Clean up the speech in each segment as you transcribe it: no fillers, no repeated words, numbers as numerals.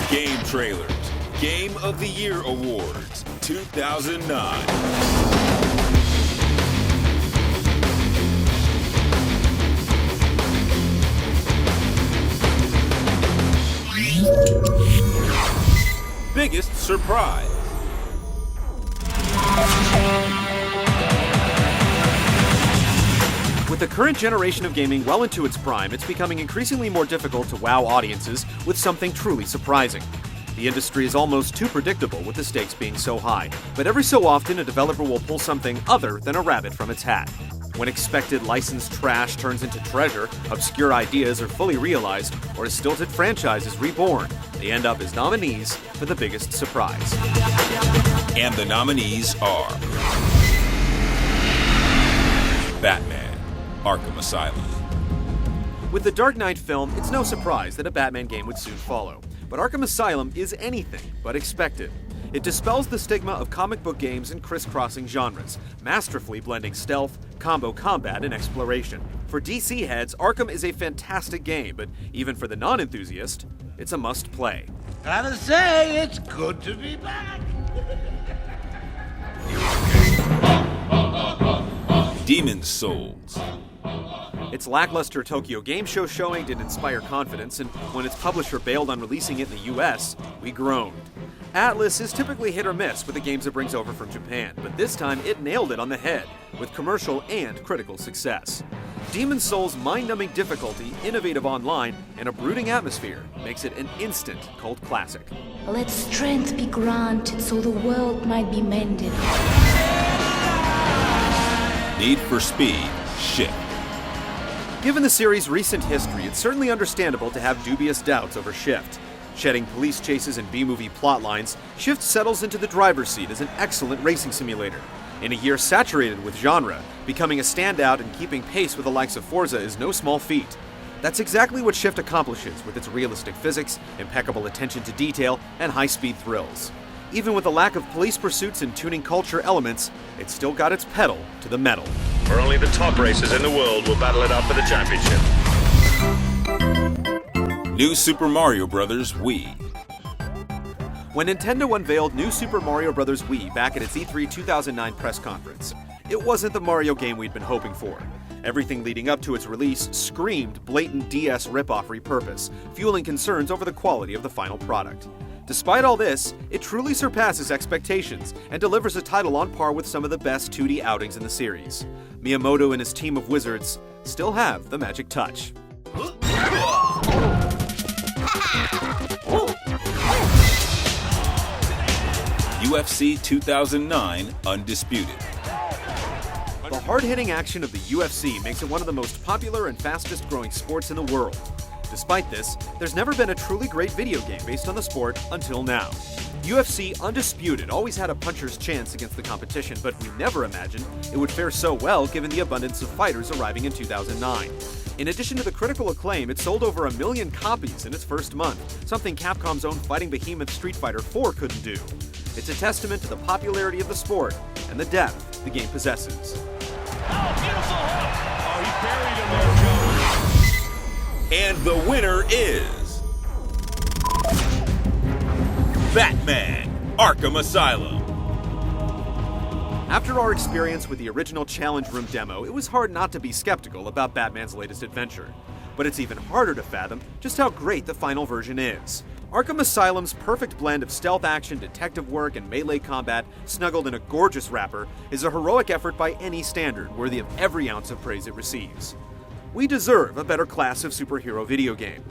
GameTrailers Game of the Year Awards 2009. Biggest surprise. With the current generation of gaming well into its prime, it's becoming increasingly more difficult to wow audiences with something truly surprising. The industry is almost too predictable with the stakes being so high, but every so often a developer will pull something other than a rabbit from its hat. When expected licensed trash turns into treasure, obscure ideas are fully realized, or a stilted franchise is reborn, they end up as nominees for the biggest surprise. And the nominees are Batman: Arkham Asylum. With the Dark Knight film, it's no surprise that a Batman game would soon follow. But Arkham Asylum is anything but expected. It dispels the stigma of comic book games and crisscrossing genres, masterfully blending stealth, combo combat, and exploration. For DC heads, Arkham is a fantastic game, but even for the non-enthusiast, it's a must-play. Gotta say, it's good to be back. Demon's Souls. Its lackluster Tokyo Game Show showing didn't inspire confidence, and when its publisher bailed on releasing it in the US, we groaned. Atlas is typically hit or miss with the games it brings over from Japan, but this time it nailed it on the head, with commercial and critical success. Demon's Souls' mind-numbing difficulty, innovative online, and a brooding atmosphere makes it an instant cult classic. Let strength be granted so the world might be mended. Need for Speed Shift. Given the series' recent history, it's certainly understandable to have dubious doubts over Shift. Shedding police chases and B-movie plotlines, Shift settles into the driver's seat as an excellent racing simulator. In a year saturated with genre, becoming a standout and keeping pace with the likes of Forza is no small feat. That's exactly what Shift accomplishes with its realistic physics, impeccable attention to detail, and high-speed thrills. Even with a lack of police pursuits and tuning culture elements, it's still got its pedal to the metal. Where only the top racers in the world will battle it out for the championship. New Super Mario Bros. Wii. When Nintendo unveiled New Super Mario Bros. Wii back at its E3 2009 press conference, it wasn't the Mario game we'd been hoping for. Everything leading up to its release screamed blatant DS ripoff repurpose, fueling concerns over the quality of the final product. Despite all this, it truly surpasses expectations and delivers a title on par with some of the best 2D outings in the series. Miyamoto and his team of wizards still have the magic touch. UFC 2009 Undisputed. The hard-hitting action of the UFC makes it one of the most popular and fastest-growing sports in the world. Despite this, there's never been a truly great video game based on the sport until now. UFC Undisputed always had a puncher's chance against the competition, but we never imagined it would fare so well given the abundance of fighters arriving in 2009. In addition to the critical acclaim, it sold over 1 million copies in its first month, something Capcom's own fighting behemoth Street Fighter IV couldn't do. It's a testament to the popularity of the sport and the depth the game possesses. Oh, beautiful hook! Oh, he buried him there, Joe. And the winner is Batman: Arkham Asylum. After our experience with the original Challenge Room demo, it was hard not to be skeptical about Batman's latest adventure. But it's even harder to fathom just how great the final version is. Arkham Asylum's perfect blend of stealth action, detective work, and melee combat, snuggled in a gorgeous wrapper, is a heroic effort by any standard, worthy of every ounce of praise it receives. We deserve a better class of superhero video game.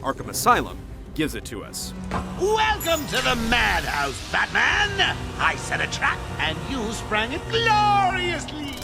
Arkham Asylum gives it to us. Welcome to the madhouse, Batman! I set a trap, and you sprang it gloriously!